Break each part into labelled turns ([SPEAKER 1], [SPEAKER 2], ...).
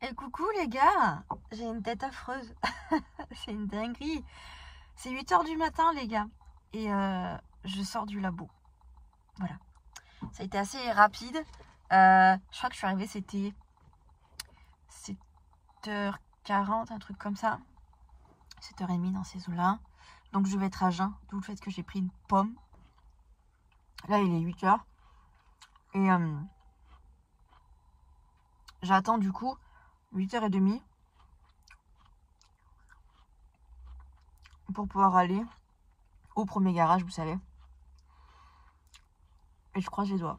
[SPEAKER 1] Et coucou les gars, j'ai une tête affreuse. C'est une dinguerie. C'est 8 h du matin les gars. Et je sors du labo. Voilà. Ça a été assez rapide. Je crois que je suis arrivée, c'était 7h40, un truc comme ça. 7h30 dans ces eaux-là. Donc je vais être à jeun, d'où le fait que j'ai pris une pomme. Là il est 8h. Et j'attends du coup 8h30 pour pouvoir aller au premier garage, vous savez. Et je croise les doigts.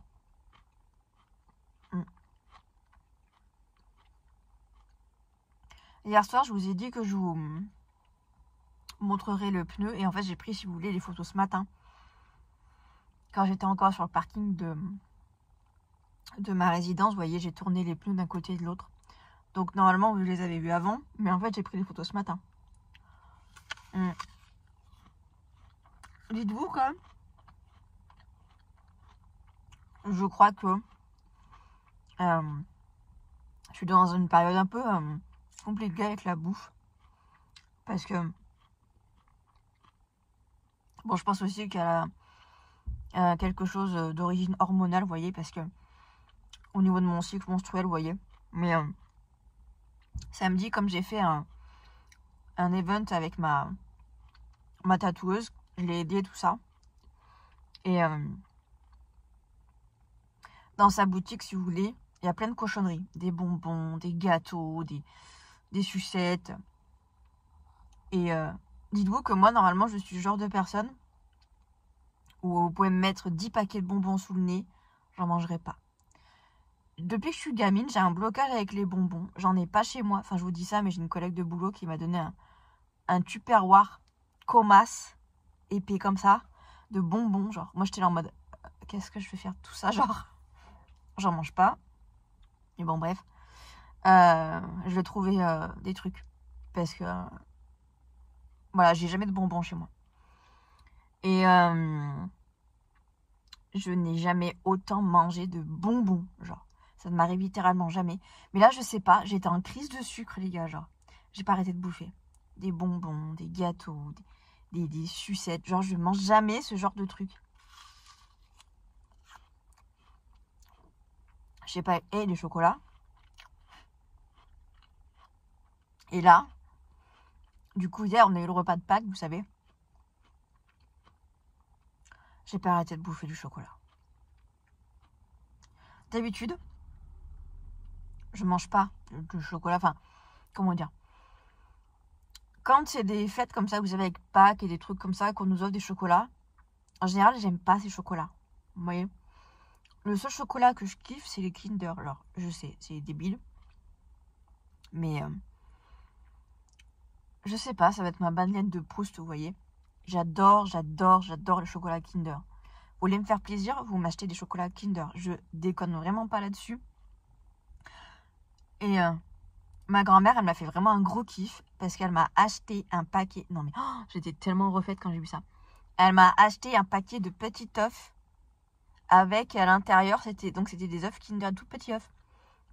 [SPEAKER 1] Hier soir, je vous ai dit que je vous montrerai le pneu. Et en fait, j'ai pris, si vous voulez, les photos ce matin. Quand j'étais encore sur le parking de ma résidence, vous voyez, j'ai tourné les pneus d'un côté et de l'autre. Donc normalement, vous les avez vus avant. Mais en fait, j'ai pris les photos ce matin. Dites-vous que je crois que je suis dans une période un peu compliquée avec la bouffe. Parce que, bon, je pense aussi qu'elle a quelque chose d'origine hormonale, vous voyez, parce que au niveau de mon cycle menstruel, vous voyez. Mais samedi, comme j'ai fait un event avec ma tatoueuse, je l'ai aidée, tout ça. Et dans sa boutique, si vous voulez, il y a plein de cochonneries. Des bonbons, des gâteaux, des sucettes. Et dites-vous que moi, normalement, je suis le genre de personne où vous pouvez me mettre 10 paquets de bonbons sous le nez, j'en mangerai pas. Depuis que je suis gamine, j'ai un blocage avec les bonbons. J'en ai pas chez moi. Enfin, je vous dis ça, mais j'ai une collègue de boulot qui m'a donné un tupperware Comas épais comme ça, de bonbons. Genre, moi, j'étais là en mode, qu'est-ce que je vais faire de tout ça? Genre, j'en mange pas. Mais bon, bref. Je vais trouver des trucs. Parce que, voilà, j'ai jamais de bonbons chez moi. Et je n'ai jamais autant mangé de bonbons, genre. Ça ne m'arrive littéralement jamais. Mais là, je sais pas, j'étais en crise de sucre, les gars, genre. J'ai pas arrêté de bouffer. Des bonbons, des gâteaux, des sucettes. Genre, je mange jamais ce genre de truc. Je sais pas, et les chocolats. Et là, du coup, hier, on a eu le repas de Pâques, vous savez. J'ai pas arrêté de bouffer du chocolat. D'habitude, je mange pas de chocolat. Enfin, comment dire? Quand c'est des fêtes comme ça, vous savez, avec Pâques et des trucs comme ça, qu'on nous offre des chocolats, en général, j'aime pas ces chocolats. Vous voyez? Le seul chocolat que je kiffe, c'est les Kinder. Alors, je sais, c'est débile. Mais, je sais pas, ça va être ma bandelette de Proust, vous voyez? J'adore le chocolat Kinder. Vous voulez me faire plaisir, vous m'achetez des chocolats Kinder. Je déconne vraiment pas là-dessus. Et ma grand-mère, elle m'a fait vraiment un gros kiff parce qu'elle m'a acheté un paquet. Non mais j'étais tellement refaite quand j'ai vu ça. Elle m'a acheté un paquet de petits œufs avec à l'intérieur, c'était des œufs Kinder, tout petits œufs.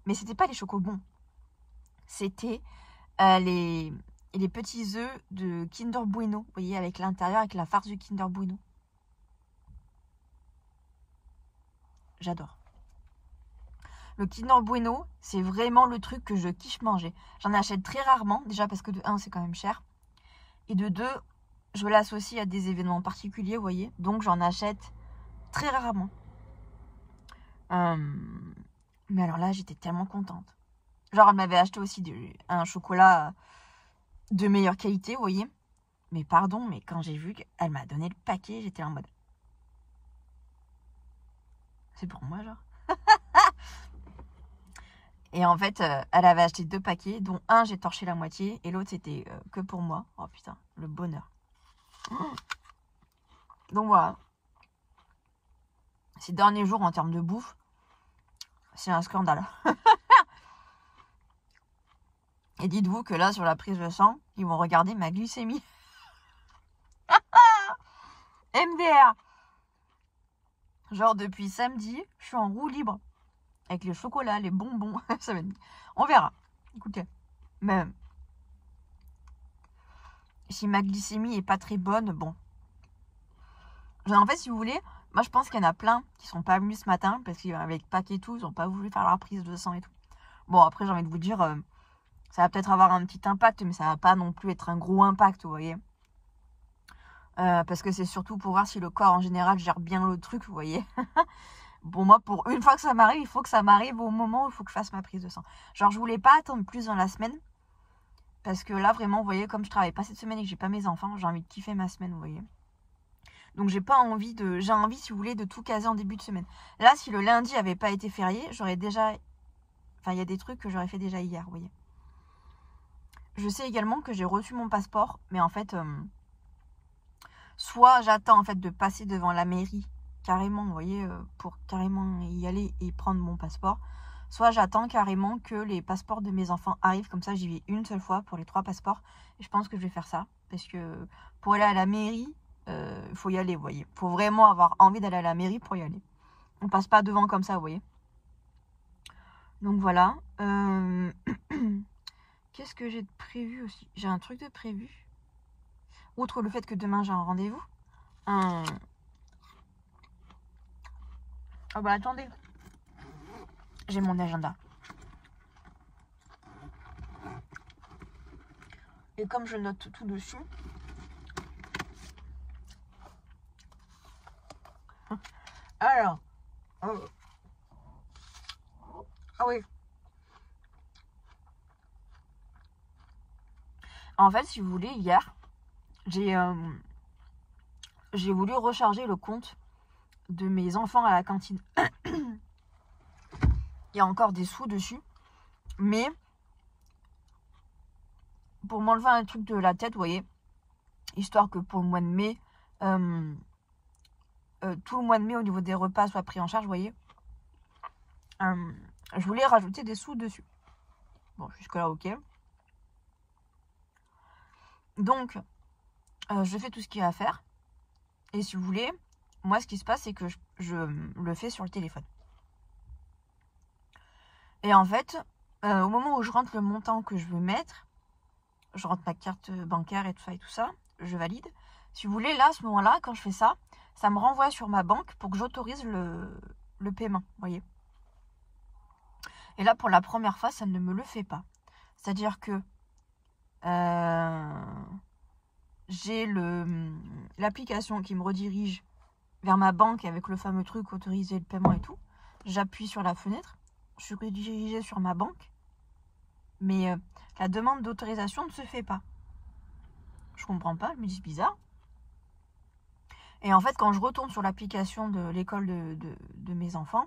[SPEAKER 1] Mais c'était pas les chocobons. C'était les petits œufs de Kinder Bueno, vous voyez, avec l'intérieur, avec la farce du Kinder Bueno. J'adore. Le Kinder Bueno, c'est vraiment le truc que je kiffe manger. J'en achète très rarement, déjà parce que de 1, c'est quand même cher. Et de 2, je l'associe à des événements particuliers, vous voyez. Donc j'en achète très rarement. Mais alors là, j'étais tellement contente. Genre, elle m'avait acheté aussi un chocolat de meilleure qualité, vous voyez. Mais pardon, mais quand j'ai vu qu'elle m'a donné le paquet, j'étais en mode... C'est pour moi, genre. Et en fait, elle avait acheté 2 paquets, dont un, j'ai torché la moitié, et l'autre, c'était que pour moi. Oh putain, le bonheur. Donc voilà. Ces derniers jours, en termes de bouffe, c'est un scandale. Et dites-vous que là, sur la prise de sang, ils vont regarder ma glycémie. MDR. Genre, depuis samedi, je suis en roue libre. Avec les chocolats, les bonbons. Ça va être... On verra. Écoutez, mais si ma glycémie est pas très bonne, bon. En fait, si vous voulez, moi je pense qu'il y en a plein qui sont pas venus ce matin parce qu'avec Pâques et tout, ils ont pas voulu faire leur prise de sang et tout. Bon, après, j'ai envie de vous dire, ça va peut-être avoir un petit impact, mais ça va pas non plus être un gros impact, vous voyez. Parce que c'est surtout pour voir si le corps en général gère bien le truc, vous voyez. Bon, moi, pour une fois que ça m'arrive, il faut que ça m'arrive au moment où il faut que je fasse ma prise de sang. Genre, je voulais pas attendre plus dans la semaine. Parce que là, vraiment, vous voyez, comme je travaille pas cette semaine et que j'ai pas mes enfants, j'ai envie de kiffer ma semaine, vous voyez. Donc, j'ai envie, si vous voulez, de tout caser en début de semaine. Là, si le lundi avait pas été férié, j'aurais déjà... Enfin, il y a des trucs que j'aurais fait déjà hier, vous voyez. Je sais également que j'ai reçu mon passeport, mais en fait, soit j'attends en fait de passer devant la mairie carrément, vous voyez, pour carrément y aller et prendre mon passeport, soit j'attends carrément que les passeports de mes enfants arrivent, comme ça j'y vais une seule fois pour les 3 passeports, et je pense que je vais faire ça, parce que pour aller à la mairie, il faut y aller, vous voyez, faut vraiment avoir envie d'aller à la mairie pour y aller. On passe pas devant comme ça, vous voyez. Donc voilà. Qu'est-ce que j'ai de prévu aussi? J'ai un truc de prévu. Outre le fait que demain j'ai un rendez-vous. Oh bah attendez. J'ai mon agenda. Et comme je note tout dessus. Alors. Ah oui. En fait, si vous voulez, hier, j'ai voulu recharger le compte de mes enfants à la cantine. Il y a encore des sous dessus. Mais pour m'enlever un truc de la tête, vous voyez, histoire que pour le mois de mai, tout le mois de mai au niveau des repas soit pris en charge, vous voyez, je voulais rajouter des sous dessus. Bon, jusque-là, ok. Donc, je fais tout ce qu'il y a à faire. Et si vous voulez, moi, ce qui se passe, c'est que je le fais sur le téléphone. Et en fait, au moment où je rentre le montant que je veux mettre, je rentre ma carte bancaire et tout ça, je valide. Si vous voulez, là, à ce moment-là, quand je fais ça, ça me renvoie sur ma banque pour que j'autorise le paiement, vous voyez. Et là, pour la première fois, ça ne me le fait pas. C'est-à-dire que j'ai l'application qui me redirige vers ma banque avec le fameux truc autoriser le paiement et tout. J'appuie sur la fenêtre, je suis redirigée sur ma banque, mais la demande d'autorisation ne se fait pas. Je comprends pas, je me dis c'est bizarre. Et en fait, quand je retourne sur l'application de l'école de mes enfants,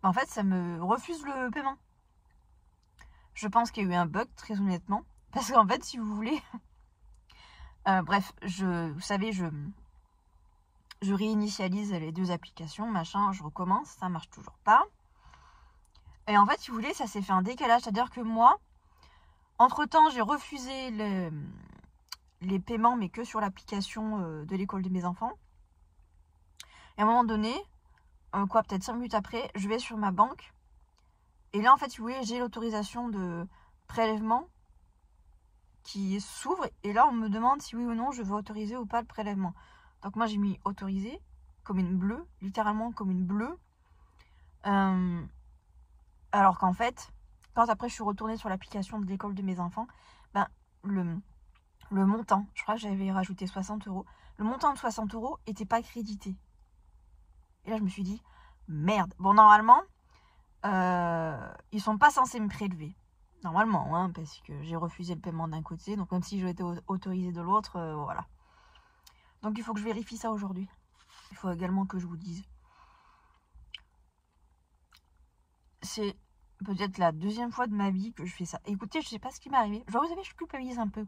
[SPEAKER 1] en fait, ça me refuse le paiement. Je pense qu'il y a eu un bug, très honnêtement. Parce qu'en fait, si vous voulez... bref, vous savez, je réinitialise les 2 applications, machin, je recommence, ça marche toujours pas. Et en fait, si vous voulez, ça s'est fait un décalage. C'est-à-dire que moi, entre-temps, j'ai refusé les paiements, mais que sur l'application de l'école de mes enfants. Et à un moment donné, peut-être 5 minutes après, je vais sur ma banque. Et là, en fait, si vous voulez, j'ai l'autorisation de prélèvement qui s'ouvre. Et là, on me demande si oui ou non je veux autoriser ou pas le prélèvement. Donc moi, j'ai mis autoriser, comme une bleue, littéralement comme une bleue. Alors qu'en fait, quand après je suis retournée sur l'application de l'école de mes enfants, ben, le montant, je crois que j'avais rajouté 60 €, le montant de 60 € n'était pas crédité. Et là, je me suis dit, merde. Bon, normalement, ils sont pas censés me prélever. Normalement, hein, parce que j'ai refusé le paiement d'un côté, donc même si j'ai été autorisée de l'autre, voilà. Donc il faut que je vérifie ça aujourd'hui. Il faut également que je vous dise. C'est peut-être la 2e fois de ma vie que je fais ça. Écoutez, je sais pas ce qui m'est arrivé. Genre, vous savez, je culpabilise un peu.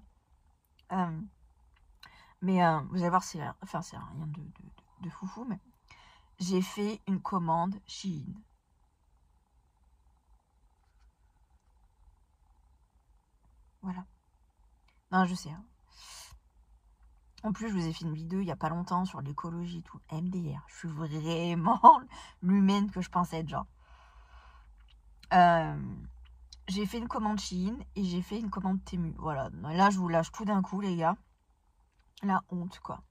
[SPEAKER 1] Mais vous allez voir, c'est rien de foufou, mais j'ai fait une commande Shein. Voilà. Non, je sais. Hein. En plus, je vous ai fait une vidéo il n'y a pas longtemps sur l'écologie et tout. MDR. Je suis vraiment l'humaine que je pensais être, genre. j'ai fait une commande Shein et j'ai fait une commande Temu. Voilà, là je vous lâche tout d'un coup les gars. La honte quoi.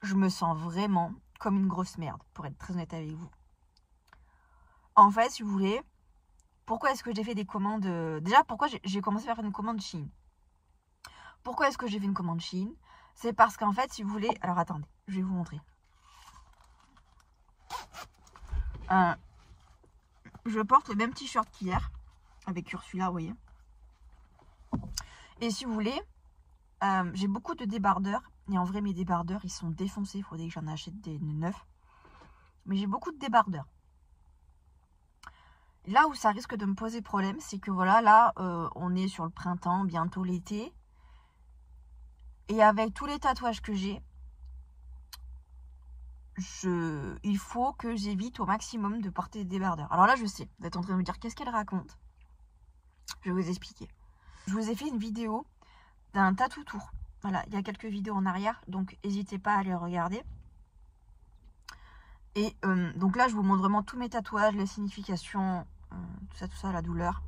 [SPEAKER 1] Je me sens vraiment comme une grosse merde, pour être très honnête avec vous. En fait, si vous voulez, pourquoi est-ce que j'ai fait des commandes... Déjà, pourquoi j'ai commencé à faire une commande Shein? Pourquoi est-ce que j'ai fait une commande Shein? C'est parce qu'en fait, si vous voulez... Alors attendez, je vais vous montrer. Je porte le même t-shirt qu'hier, avec Ursula, vous voyez. Et si vous voulez, j'ai beaucoup de débardeurs. Et en vrai, mes débardeurs, ils sont défoncés. Il faudrait que j'en achète des neufs. Mais j'ai beaucoup de débardeurs. Là où ça risque de me poser problème, c'est que voilà, là, on est sur le printemps, bientôt l'été. Et avec tous les tatouages que j'ai, il faut que j'évite au maximum de porter des débardeurs. Alors là, je sais, vous êtes en train de me dire, qu'est-ce qu'elle raconte? Je vais vous expliquer. Je vous ai fait une vidéo d'un tatou tour. Voilà, il y a quelques vidéos en arrière, donc n'hésitez pas à les regarder. Et donc là, je vous montre vraiment tous mes tatouages, les significations, tout ça, la douleur.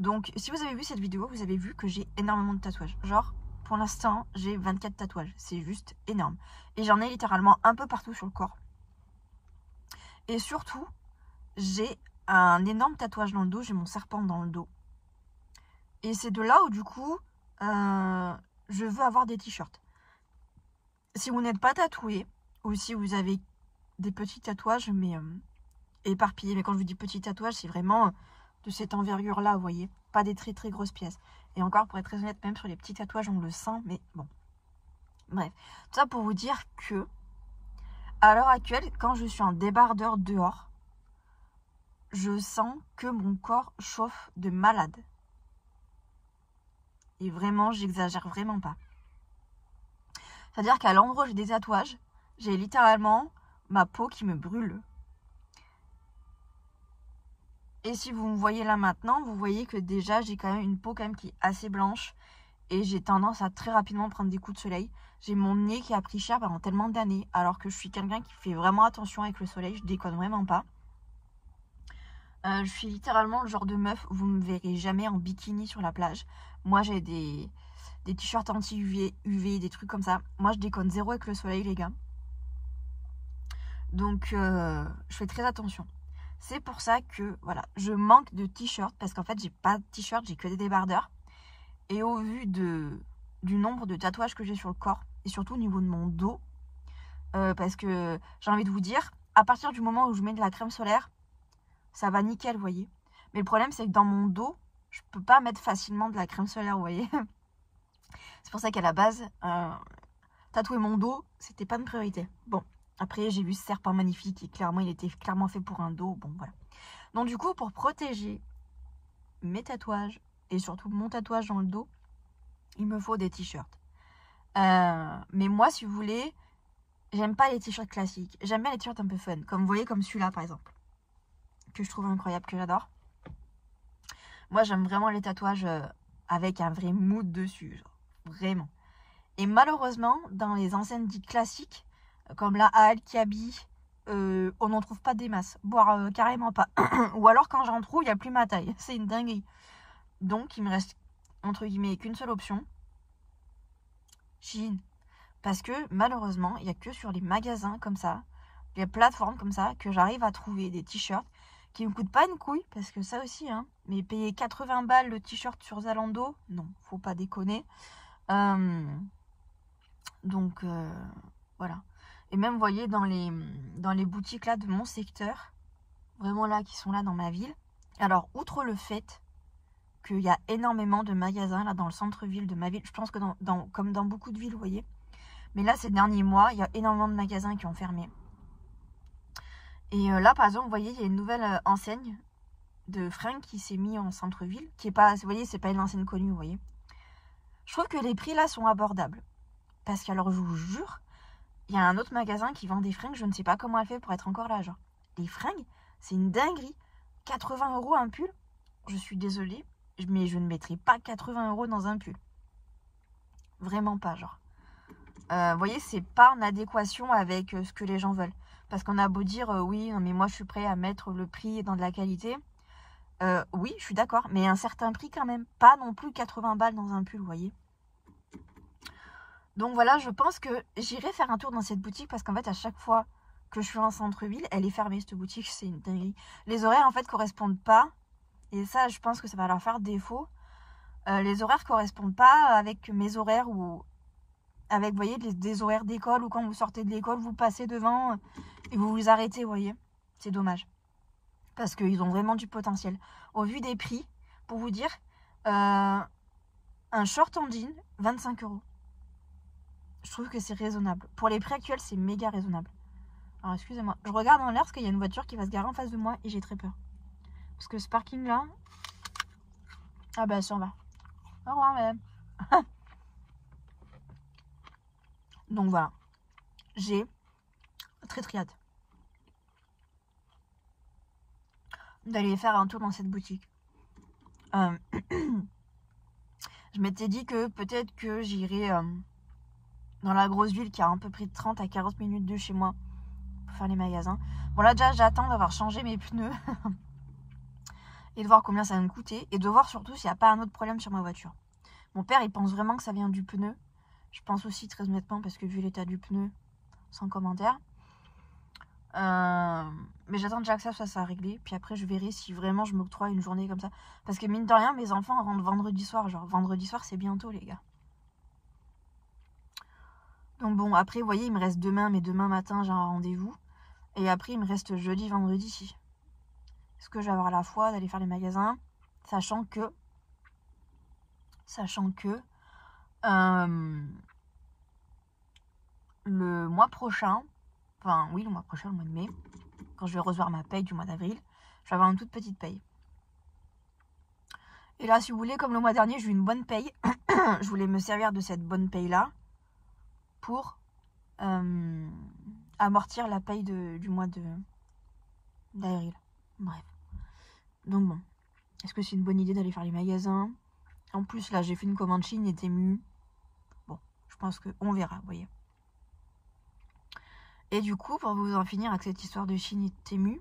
[SPEAKER 1] Donc, si vous avez vu cette vidéo, vous avez vu que j'ai énormément de tatouages. Genre, pour l'instant, j'ai 24 tatouages. C'est juste énorme. Et j'en ai littéralement un peu partout sur le corps. Et surtout, j'ai un énorme tatouage dans le dos. J'ai mon serpent dans le dos. Et c'est de là où, du coup, je veux avoir des t-shirts. Si vous n'êtes pas tatoué, ou si vous avez des petits tatouages, mais éparpillés. Mais quand je vous dis petits tatouages, c'est vraiment de cette envergure-là, vous voyez. Pas des très très grosses pièces. Et encore, pour être très honnête, même sur les petits tatouages, on le sent, mais bon. Bref, tout ça pour vous dire que, à l'heure actuelle, quand je suis en débardeur dehors, je sens que mon corps chauffe de malade. Et vraiment, j'exagère vraiment pas. C'est-à-dire qu'à l'endroit où j'ai des tatouages, j'ai littéralement ma peau qui me brûle. Et si vous me voyez là maintenant, vous voyez que déjà j'ai quand même une peau quand même qui est assez blanche. Et j'ai tendance à très rapidement prendre des coups de soleil. J'ai mon nez qui a pris cher pendant tellement d'années. Alors que je suis quelqu'un qui fait vraiment attention avec le soleil. Je déconne vraiment pas. Je suis littéralement le genre de meuf, vous ne me verrez jamais en bikini sur la plage. Moi j'ai des t-shirts anti-UV, des trucs comme ça. Moi je déconne zéro avec le soleil les gars. Donc je fais très attention. C'est pour ça que voilà, je manque de t-shirts. Parce qu'en fait j'ai pas de t-shirt, j'ai que des débardeurs. Et au vu du nombre de tatouages que j'ai sur le corps, et surtout au niveau de mon dos, parce que j'ai envie de vous dire, à partir du moment où je mets de la crème solaire, ça va nickel, vous voyez. Mais le problème, c'est que dans mon dos, je peux pas mettre facilement de la crème solaire, vous voyez. C'est pour ça qu'à la base, tatouer mon dos, c'était pas une priorité. Bon, après, j'ai vu ce serpent magnifique, et clairement, il était clairement fait pour un dos, bon, voilà. Donc du coup, pour protéger mes tatouages, et surtout mon tatouage dans le dos, il me faut des t-shirts. Mais moi, si vous voulez, j'aime pas les t-shirts classiques. J'aime bien les t-shirts un peu fun. Comme vous voyez, comme celui-là, par exemple. Que je trouve incroyable, que j'adore. Moi, j'aime vraiment les tatouages avec un vrai mood dessus. Genre, vraiment. Et malheureusement, dans les enseignes dites classiques, comme la Halle, Kiabi, on n'en trouve pas des masses. Voire carrément pas. Ou alors, quand j'en trouve, il n'y a plus ma taille. C'est une dinguerie. Donc, il me reste, entre guillemets, qu'une seule option. Shein. Parce que, malheureusement, il n'y a que sur les magasins comme ça, les plateformes comme ça, que j'arrive à trouver des t-shirts qui ne me coûtent pas une couille. Parce que ça aussi, hein. Mais payer 80 balles le t-shirt sur Zalando, non, faut pas déconner. Donc, voilà. Et même, vous voyez, dans les boutiques là de mon secteur, vraiment là, qui sont là dans ma ville. Alors, outre le fait qu'il y a énormément de magasins là dans le centre-ville de ma ville. Je pense que comme dans beaucoup de villes, vous voyez. Mais là, ces derniers mois, il y a énormément de magasins qui ont fermé. Et là, par exemple, vous voyez, il y a une nouvelle enseigne de fringues qui s'est mise en centre-ville. Qui est pas, vous voyez, c'est pas une enseigne connue, vous voyez. Je trouve que les prix là sont abordables. Parce que, alors, je vous jure, il y a un autre magasin qui vend des fringues. Je ne sais pas comment elle fait pour être encore là, genre. Les fringues, c'est une dinguerie. 80 € un pull. Je suis désolée. Mais je ne mettrai pas 80 € dans un pull. Vraiment pas, genre. Vous voyez, c'est pas en adéquation avec ce que les gens veulent. Parce qu'on a beau dire oui, non mais moi je suis prêt à mettre le prix dans de la qualité. Oui, je suis d'accord, mais un certain prix quand même. Pas non plus 80 balles dans un pull, vous voyez. Donc voilà, je pense que j'irai faire un tour dans cette boutique parce qu'en fait, à chaque fois que je suis en centre-ville, elle est fermée, cette boutique, c'est une dinguerie. Les horaires, en fait, correspondent pas. Et ça, je pense que ça va leur faire défaut. Les horaires correspondent pas avec mes horaires ou avec, vous voyez, des horaires d'école ou quand vous sortez de l'école, vous passez devant et vous vous arrêtez, vous voyez. C'est dommage. Parce qu'ils ont vraiment du potentiel. Au vu des prix, pour vous dire, un short en jean, 25 €. Je trouve que c'est raisonnable. Pour les prix actuels, c'est méga raisonnable. Alors, excusez-moi. Je regarde en l'air parce qu'il y a une voiture qui va se garer en face de moi et j'ai très peur. Parce que ce parking-là... Ah bah, ça en va. Au revoir, madame. Donc, voilà. J'ai très hâte d'aller faire un tour dans cette boutique. Je m'étais dit que peut-être que j'irais dans la grosse ville qui a à peu près 30 à 40 minutes de chez moi pour faire les magasins. Bon là déjà j'attends d'avoir changé mes pneus et de voir combien ça va me coûter et de voir surtout s'il n'y a pas un autre problème sur ma voiture. Mon père il pense vraiment que ça vient du pneu. Je pense aussi très honnêtement parce que vu l'état du pneu, sans commentaire. Mais j'attends déjà que ça soit réglé. Puis après je verrai si vraiment je m'octroie une journée comme ça. Parce que mine de rien mes enfants rentrent vendredi soir. Genre vendredi soir c'est bientôt les gars. Donc bon après vous voyez il me reste demain. Mais demain matin j'ai un rendez-vous. Et après il me reste jeudi, vendredi. Est-ce que je vais avoir la foi d'aller faire les magasins? Sachant que le mois prochain, enfin oui le mois prochain, le mois de mai, quand je vais recevoir ma paye du mois d'avril, je vais avoir une toute petite paye. Et là si vous voulez, comme le mois dernier j'ai eu une bonne paye, je voulais me servir de cette bonne paye là pour amortir la paye du mois d'avril. Bref. Donc bon, est-ce que c'est une bonne idée d'aller faire les magasins? En plus là j'ai fait une commande Chine et Temu. Bon, je pense qu'on verra, vous voyez. Et du coup, pour vous en finir avec cette histoire de Chine et Temu,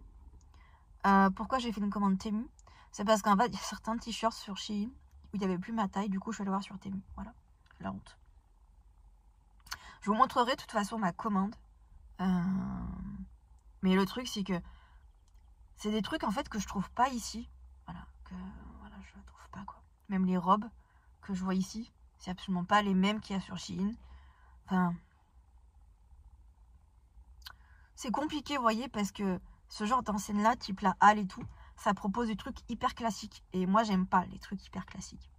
[SPEAKER 1] pourquoi j'ai fait une commande Temu? C'est parce qu'en fait, il y a certains t-shirts sur Shein où il n'y avait plus ma taille, du coup je vais le voir sur Temu. Voilà, la honte. Je vous montrerai de toute façon ma commande. Mais le truc, c'est que c'est des trucs en fait que je trouve pas ici. Voilà, je trouve pas quoi. Même les robes que je vois ici, c'est absolument pas les mêmes qu'il y a sur Shein. Enfin, c'est compliqué, vous voyez, parce que ce genre d'enseigne-là, type la Halle et tout, ça propose des trucs hyper classiques. Et moi, j'aime pas les trucs hyper classiques.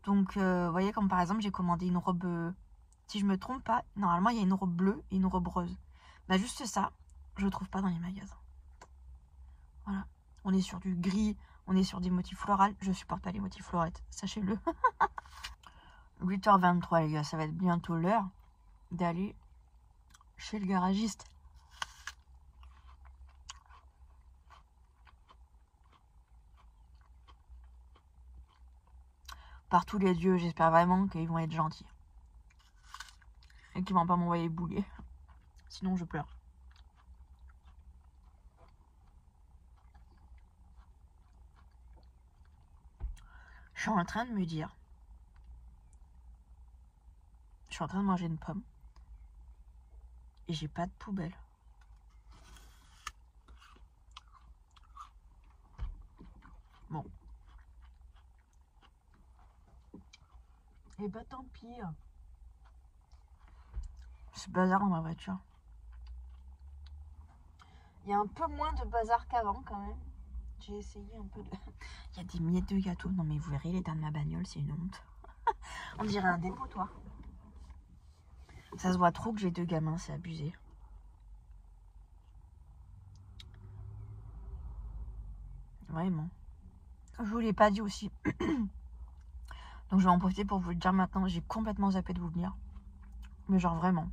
[SPEAKER 1] Donc, vous voyez, comme par exemple, j'ai commandé une robe, si je me trompe pas, normalement, il y a une robe bleue et une robe rose. Bah, juste ça, je le trouve pas dans les magasins. Voilà. On est sur du gris, on est sur des motifs floraux. Je supporte pas les motifs florettes, sachez-le. 8h23, les gars, ça va être bientôt l'heure d'aller chez le garagiste. Par tous les dieux, j'espère vraiment qu'ils vont être gentils. Et qu'ils vont pas m'envoyer bouler. Sinon, je pleure. Je suis en train de me dire... Je suis en train de manger une pomme. Et j'ai pas de poubelle. Bon. Et bah tant pis. C'est bazar dans ma voiture. Il y a un peu moins de bazar qu'avant quand même. J'ai essayé un peu de... Il y a des miettes de gâteau. Non mais vous verrez l'état de ma bagnole, c'est une honte. On dirait un dépotoir. Ça se voit trop que j'ai 2 gamins, c'est abusé. Vraiment. Je vous l'ai pas dit aussi. Donc je vais en profiter pour vous le dire maintenant. J'ai complètement zappé de vous le dire. Mais genre vraiment.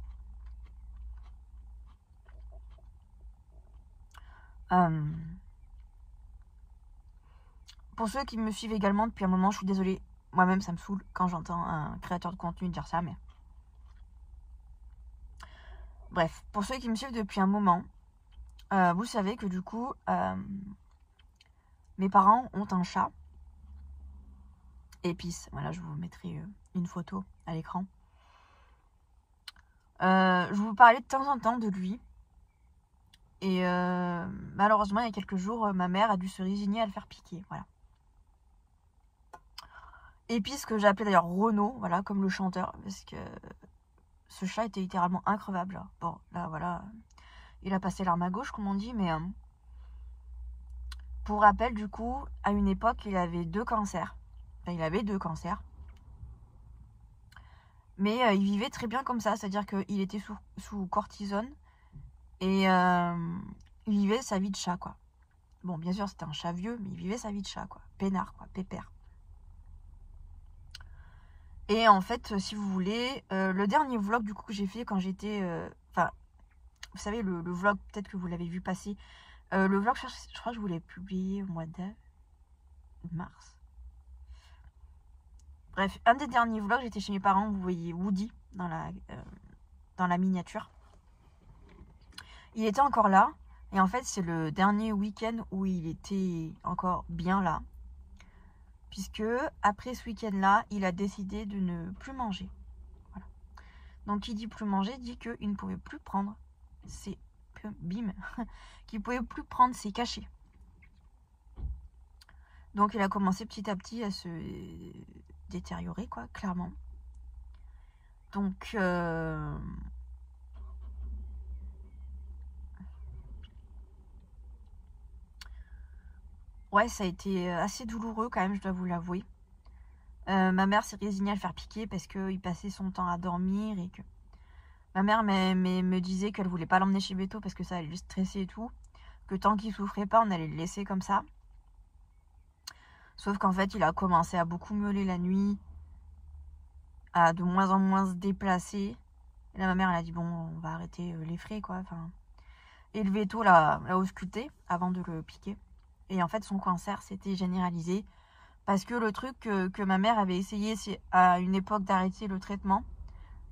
[SPEAKER 1] Pour ceux qui me suivent également depuis un moment, je suis désolée. Moi-même, ça me saoule quand j'entends un créateur de contenu dire ça. Mais Bref, pour ceux qui me suivent depuis un moment, vous savez que du coup, mes parents ont un chat, Épice. Voilà, je vous mettrai une photo à l'écran. Je vous parlais de temps en temps de lui. Et malheureusement, il y a quelques jours, ma mère a dû se résigner à le faire piquer. Voilà. Épice, que j'ai appelé d'ailleurs Renaud, voilà, comme le chanteur, parce que ce chat était littéralement increvable. Là. Bon, là, voilà, il a passé l'arme à gauche, comme on dit, mais pour rappel, du coup, à une époque, il avait 2 cancers. Enfin, il avait 2 cancers. Mais il vivait très bien comme ça, c'est-à-dire qu'il était sous cortisone et il vivait sa vie de chat, quoi. Bon, bien sûr, c'était un chat vieux, mais il vivait sa vie de chat, quoi. Peinard, quoi, pépère. Et en fait, si vous voulez, le dernier vlog, du coup, que j'ai fait quand j'étais... Enfin, vous savez, le vlog, peut-être que vous l'avez vu passer. Le vlog, je crois que je vous l'ai publié au mois de mars. Bref, un des derniers vlogs, j'étais chez mes parents, vous voyez Woody dans la miniature. Il était encore là, et en fait, c'est le dernier week-end où il était encore bien là. Puisque, après ce week-end-là, il a décidé de ne plus manger. Voilà. Donc, qui dit plus manger, dit qu'il ne pouvait plus prendre ses... Bim qu'il ne pouvait plus prendre ses cachets. Donc, il a commencé petit à petit à se détériorer, quoi, clairement. Donc, ouais, ça a été assez douloureux quand même, je dois vous l'avouer. Ma mère s'est résignée à le faire piquer parce qu'il passait son temps à dormir et que... Ma mère me disait qu'elle voulait pas l'emmener chez Beto parce que ça allait le stresser et tout. Que tant qu'il souffrait pas, on allait le laisser comme ça. Sauf qu'en fait, il a commencé à beaucoup miauler la nuit, à de moins en moins se déplacer. Et là, ma mère, elle a dit, bon, on va arrêter les frais, quoi. Enfin, et le veto l'a ausculté avant de le piquer. Et en fait, son cancer s'était généralisé. Parce que le truc que ma mère avait essayé, c'est à une époque d'arrêter le traitement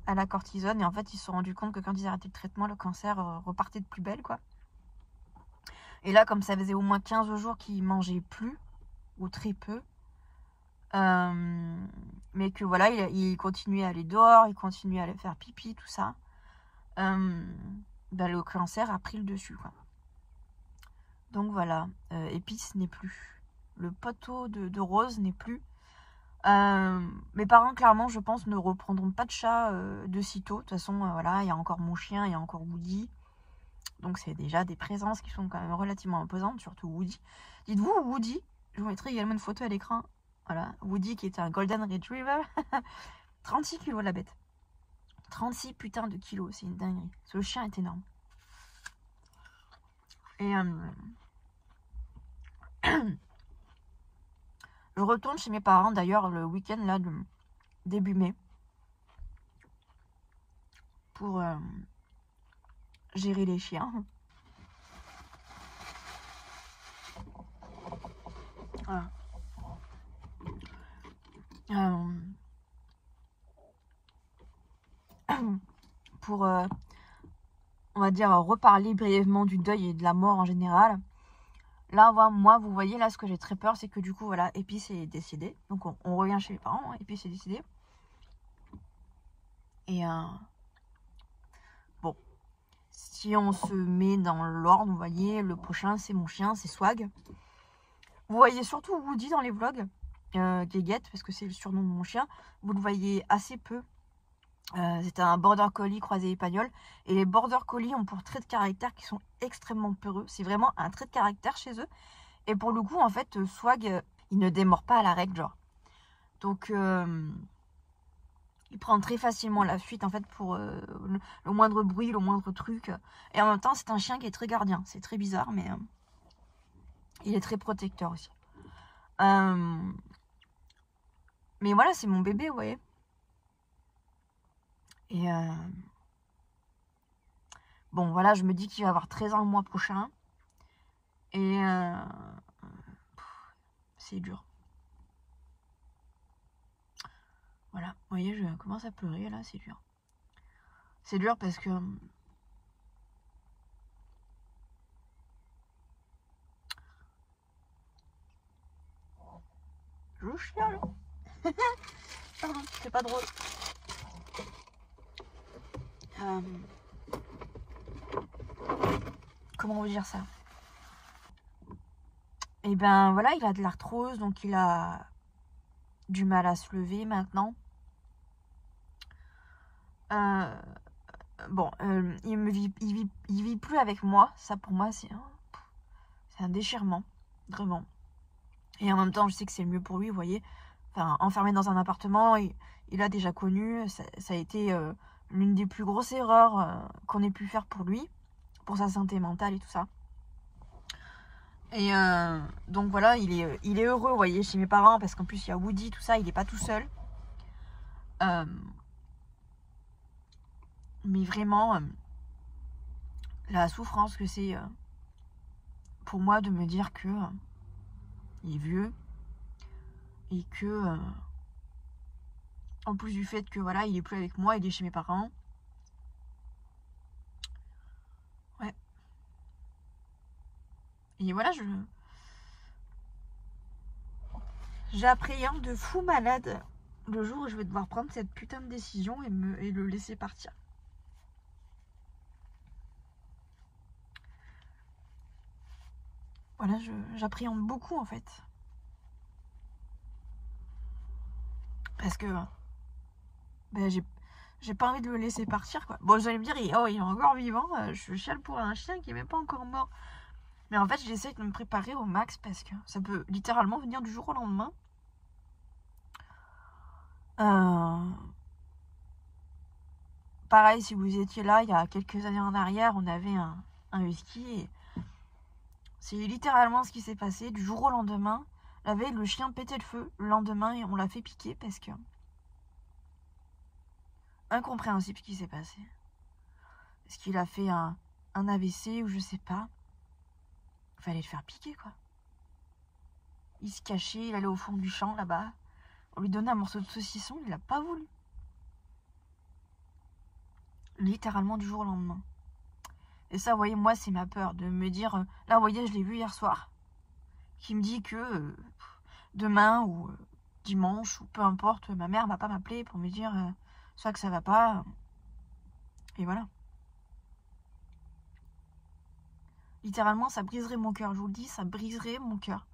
[SPEAKER 1] à la cortisone. Et en fait, ils se sont rendus compte que quand ils arrêtaient le traitement, le cancer repartait de plus belle, quoi. Et là, comme ça faisait au moins 15 jours qu'il mangeait plus, ou très peu, mais que voilà, il continuait à aller dehors, il continuait à aller faire pipi, tout ça, le cancer a pris le dessus, quoi. Donc voilà, Épice n'est plus. Le poteau de Rose n'est plus. Mes parents, clairement, je pense, ne reprendront pas de chat de sitôt. De toute façon, voilà, il y a encore mon chien, il y a encore Woody. Donc c'est déjà des présences qui sont quand même relativement imposantes, surtout Woody. Dites-vous, Woody, je vous mettrai également une photo à l'écran. Voilà, Woody qui était un Golden Retriever. 36 kilos la bête. 36 putains de kilos, c'est une dinguerie. Ce chien est énorme. Et je retourne chez mes parents d'ailleurs le week-end là de début mai. Pour gérer les chiens. Voilà. Pour, on va dire, reparler brièvement du deuil et de la mort en général. Là, moi, vous voyez, là, ce que j'ai très peur, c'est que du coup, voilà, Épice est décédé. Donc, on revient chez les parents, hein, Épice est décédé. Et bon, si on se met dans l'ordre, vous voyez, le prochain, c'est mon chien, c'est Swag. Vous voyez surtout Woody dans les vlogs, Guéguette, parce que c'est le surnom de mon chien. Vous le voyez assez peu. C'est un border collie croisé espagnol. Et les border collies ont pour trait de caractère qui sont extrêmement peureux. C'est vraiment un trait de caractère chez eux. Et pour le coup, en fait, Swag, il ne démord pas à la règle, genre. Donc, il prend très facilement la fuite, en fait, pour le moindre bruit, le moindre truc. Et en même temps, c'est un chien qui est très gardien. C'est très bizarre, mais il est très protecteur aussi. Mais voilà, c'est mon bébé, vous voyez. Et bon, voilà, je me dis qu'il va avoir 13 ans le mois prochain. Et c'est dur. Voilà, vous voyez, je commence à pleurer, là, c'est dur. C'est dur parce que Je chiale. Pardon, c'est pas drôle. Comment vous dire ça? Et ben voilà, il a de l'arthrose, donc il a du mal à se lever maintenant. Bon, il vit plus avec moi. Ça pour moi c'est un déchirement, vraiment. Et en même temps, je sais que c'est le mieux pour lui, vous voyez. Enfin, enfermé dans un appartement, il a déjà connu. Ça a été l'une des plus grosses erreurs qu'on ait pu faire pour lui, pour sa santé mentale et tout ça. Et donc voilà, il est heureux, vous voyez, chez mes parents, parce qu'en plus il y a Woody, tout ça, il n'est pas tout seul. Mais vraiment, la souffrance que c'est pour moi de me dire que il est vieux et que en plus du fait que voilà, il est plus avec moi, il est chez mes parents. Ouais. Et voilà, j'appréhende de fou malade le jour où je vais devoir prendre cette putain de décision et le laisser partir. Voilà, j'appréhende beaucoup en fait. Parce que ben, j'ai pas envie de le laisser partir, quoi. Bon, vous allez me dire, il est encore vivant, je chiale pour un chien qui est même pas encore mort. Mais en fait, j'essaie de me préparer au max parce que ça peut littéralement venir du jour au lendemain. Pareil, si vous étiez là, il y a quelques années en arrière, on avait un husky et c'est littéralement ce qui s'est passé. Du jour au lendemain, la veille, le chien pétait le feu. Le lendemain, on l'a fait piquer parce que... Incompréhensible ce qui s'est passé. Est-ce qu'il a fait un AVC ou je sais pas. Il fallait le faire piquer, quoi. Il se cachait, il allait au fond du champ, là-bas. On lui donnait un morceau de saucisson, il n'a pas voulu. Littéralement du jour au lendemain. Et ça, vous voyez, moi, c'est ma peur de me dire... Là, vous voyez, je l'ai vu hier soir. Qui me dit que demain ou dimanche ou peu importe, ma mère va pas m'appeler pour me dire soit que ça va pas. Et voilà. Littéralement, ça briserait mon cœur. Je vous le dis, ça briserait mon cœur.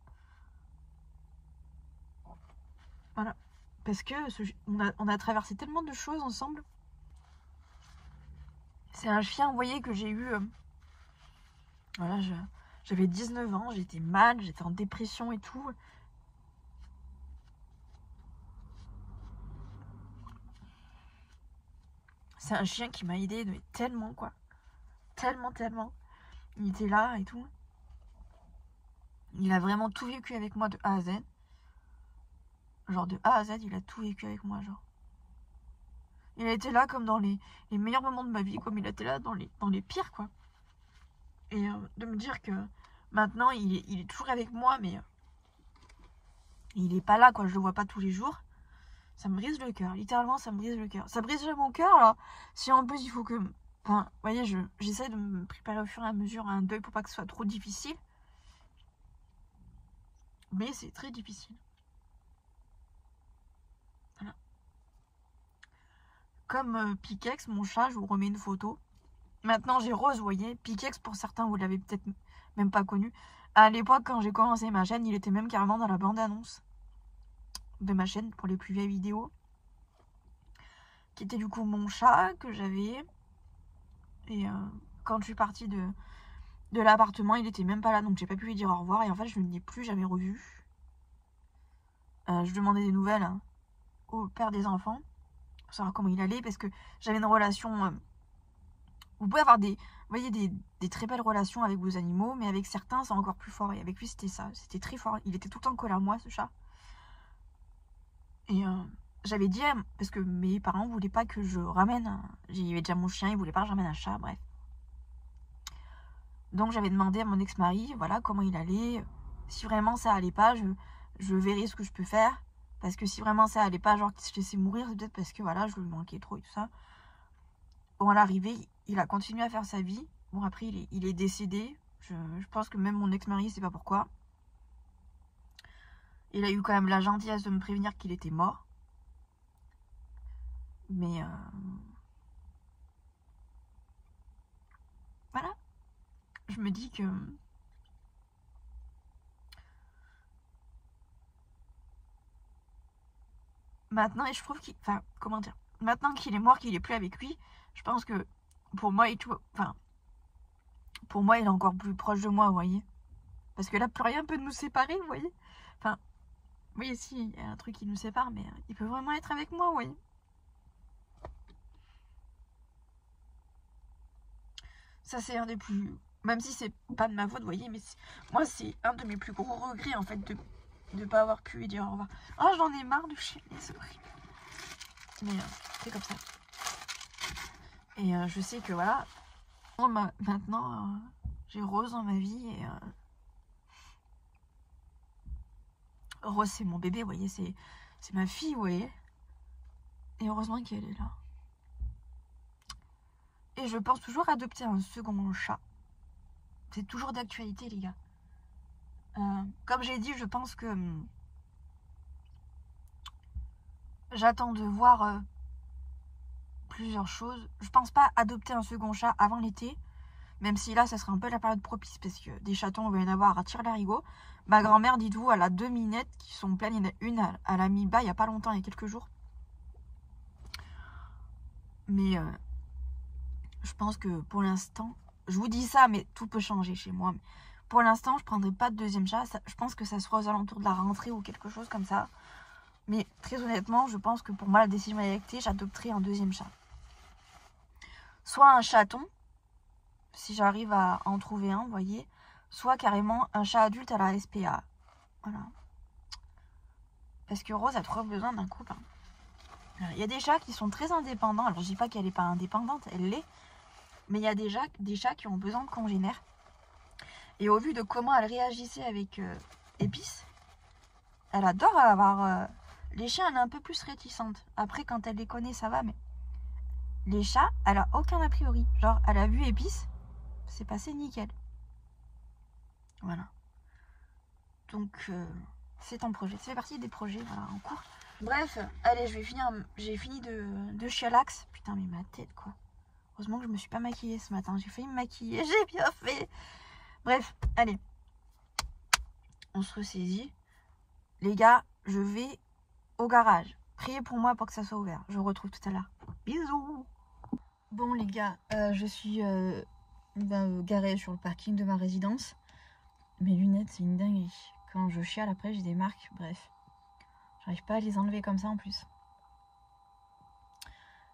[SPEAKER 1] Voilà. Parce que on a traversé tellement de choses ensemble. C'est un chien, vous voyez, que j'ai eu... voilà, j'avais 19 ans, j'étais mal, j'étais en dépression et tout. C'est un chien qui m'a aidé tellement, quoi. Tellement, tellement. Il était là et tout. Il a vraiment tout vécu avec moi de A à Z. Genre de A à Z, il a tout vécu avec moi, genre. Il a été là comme dans les meilleurs moments de ma vie, comme il a été là dans les pires, quoi. Et de me dire que maintenant, il est toujours avec moi, mais il est pas là, quoi. Je le vois pas tous les jours. Ça me brise le cœur. Littéralement, ça me brise le cœur. Ça brise mon cœur, là. Si en plus, il faut que... Enfin, vous voyez, j'essaie de me préparer au fur et à mesure à un deuil pour pas que ce soit trop difficile. Mais c'est très difficile. Voilà. Comme Pikex, mon chat, je vous remets une photo. Maintenant, j'ai Rose, vous voyez. Pikex, pour certains, vous l'avez peut-être même pas connu. À l'époque, quand j'ai commencé ma chaîne, il était même carrément dans la bande-annonce de ma chaîne pour les plus vieilles vidéos. Qui était du coup mon chat que j'avais. Et quand je suis partie de l'appartement, il était même pas là, donc j'ai pas pu lui dire au revoir. Et en fait, je ne l'ai plus jamais revu. Je demandais des nouvelles hein, au père des enfants pour savoir comment il allait, parce que j'avais une relation... vous pouvez avoir vous voyez, des très belles relations avec vos animaux, mais avec certains, c'est encore plus fort. Et avec lui, c'était ça. C'était très fort. Il était tout le temps collé à moi, ce chat. Et j'avais dit, parce que mes parents voulaient pas que je ramène... J'y avais déjà mon chien, ils voulaient pas que je ramène un chat, bref. Donc j'avais demandé à mon ex-mari, voilà, comment il allait. Si vraiment ça allait pas, je verrai ce que je peux faire. Parce que si vraiment ça allait pas, genre que je laissais mourir, c'est peut-être parce que voilà, je lui manquais trop et tout ça. Bon, à l'arrivée, il a continué à faire sa vie. Bon, après, il est décédé. Je pense que même mon ex-mari, c'est pas pourquoi. Il a eu quand même la gentillesse de me prévenir qu'il était mort. Mais voilà. Je me dis que maintenant, et je trouve qu'il... Enfin, comment dire, maintenant qu'il est mort, qu'il est plus avec lui, je pense que pour moi, pour moi, il est encore plus proche de moi, vous voyez. Parce que là, plus rien peut nous séparer, vous voyez. Enfin, oui, si, il y a un truc qui nous sépare, mais il peut vraiment être avec moi, vous voyez. Ça, c'est un des plus... Même si c'est pas de ma faute, vous voyez, mais moi, c'est un de mes plus gros regrets, en fait, de ne pas avoir pu lui dire au revoir. Oh, j'en ai marre de chier les souris. Mais c'est comme ça. Et je sais que, voilà, maintenant, j'ai Rose dans ma vie, et Rose, c'est mon bébé, vous voyez, c'est ma fille, vous voyez. Et heureusement qu'elle est là. Et je pense toujours adopter un second chat. C'est toujours d'actualité, les gars. Comme j'ai dit, je pense que j'attends de voir plusieurs choses. Je pense pas adopter un second chat avant l'été. Même si là, ça serait un peu la période propice. Parce que des chatons, on va y en avoir à tire-larigot. Ma grand-mère, dites-vous, elle a 2 minettes qui sont pleines. Il y en a une, elle a mis bas il y a pas longtemps, il y a quelques jours. Mais je pense que pour l'instant, je vous dis ça, mais tout peut changer chez moi. Pour l'instant, je prendrai pas de deuxième chat. Je pense que ça sera aux alentours de la rentrée ou quelque chose comme ça. Mais très honnêtement, je pense que pour moi, la décision est actée. J'adopterai un deuxième chat. Soit un chaton, si j'arrive à en trouver un, vous voyez. Soit carrément un chat adulte à la SPA. Voilà. Parce que Rose a trop besoin d'un copain. Il y a des chats qui sont très indépendants. Alors, je dis pas qu'elle n'est pas indépendante, elle l'est. Mais il y a déjà des chats qui ont besoin de congénères. Et au vu de comment elle réagissait avec Épice, elle adore avoir... les chiens, elle est un peu plus réticente. Après, quand elle les connaît, ça va, mais... Les chats, elle a aucun a priori. Genre, elle a vu Épice, c'est passé nickel. Voilà. Donc, c'est en projet. Ça fait partie des projets, voilà, en cours. Bref, allez, je vais finir... J'ai fini de chialax. Putain, mais ma tête, quoi. Heureusement que je me suis pas maquillée ce matin. J'ai failli me maquiller, j'ai bien fait. Bref, allez. On se ressaisit. Les gars, je vais au garage. Priez pour moi pour que ça soit ouvert. Je vous retrouve tout à l'heure. Bisous. Bon les gars, je suis garée sur le parking de ma résidence. Mes lunettes, c'est une dinguerie. Quand je chiale après, j'ai des marques. Bref, j'arrive pas à les enlever comme ça en plus.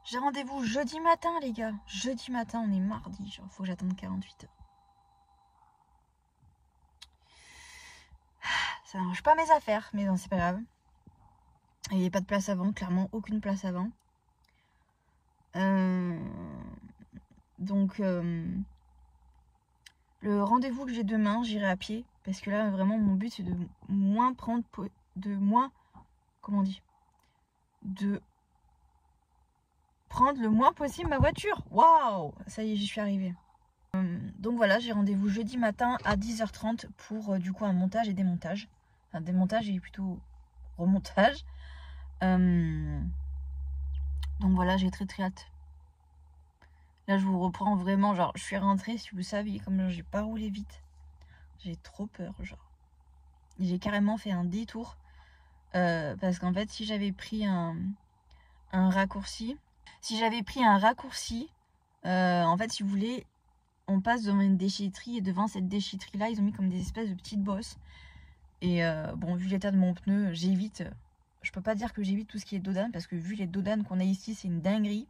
[SPEAKER 1] J'ai rendez-vous jeudi matin les gars. Jeudi matin, on est mardi. Genre, faut que j'attende 48 heures. Ça n'arrange pas mes affaires, mais non, c'est pas grave. Il n'y a pas de place avant, clairement aucune place avant. Donc, le rendez-vous que j'ai demain, j'irai à pied. Parce que là, vraiment, mon but, c'est de moins prendre... Comment on dit ? De prendre le moins possible ma voiture. Waouh ! Ça y est, j'y suis arrivée. Donc voilà, j'ai rendez-vous jeudi matin à 10h30 pour du coup un montage et démontage. Enfin, démontage et plutôt remontage. Donc voilà, j'ai très très hâte. Là, je vous reprends vraiment, genre, je suis rentrée, si vous saviez, comme j'ai pas roulé vite. J'ai trop peur, genre. J'ai carrément fait un détour. Parce qu'en fait, si j'avais pris un raccourci... en fait, si vous voulez, on passe devant une déchetterie. Et devant cette déchetterie-là, ils ont mis comme des espèces de petites bosses. Et bon, vu l'état de mon pneu, j'évite... Je peux pas dire que j'évite tout ce qui est dodane. Parce que vu les dodanes qu'on a ici, c'est une dinguerie.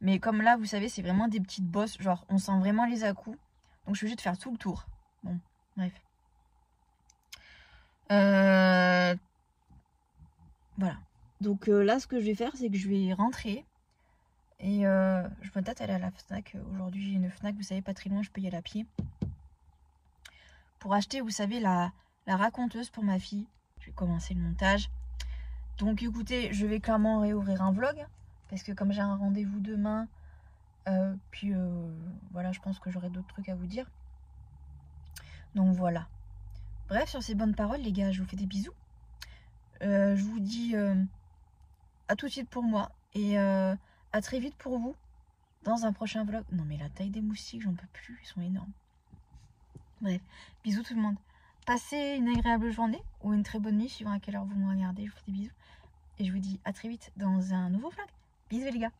[SPEAKER 1] Mais comme là, vous savez, c'est vraiment des petites bosses. Genre, on sent vraiment les à-coups. Donc, je suis obligée de faire tout le tour. Bon, bref. Voilà. Donc là, ce que je vais faire, c'est que je vais rentrer. Et je peux peut-être aller à la Fnac. Aujourd'hui, j'ai une Fnac, vous savez, pas très loin, je peux y aller à pied. Pour acheter, vous savez, la raconteuse pour ma fille. Je vais commencer le montage. Donc écoutez, je vais clairement réouvrir un vlog. Parce que comme j'ai un rendez-vous demain, voilà, je pense que j'aurai d'autres trucs à vous dire. Donc voilà. Bref, sur ces bonnes paroles, les gars, je vous fais des bisous. Je vous dis à tout de suite pour moi. Et à très vite pour vous. Dans un prochain vlog. Non mais la taille des moustiques, j'en peux plus. Ils sont énormes. Bref, bisous tout le monde. Passez une agréable journée ou une très bonne nuit, suivant à quelle heure vous me regardez. Je vous fais des bisous. Et je vous dis à très vite dans un nouveau vlog. Bisous les gars.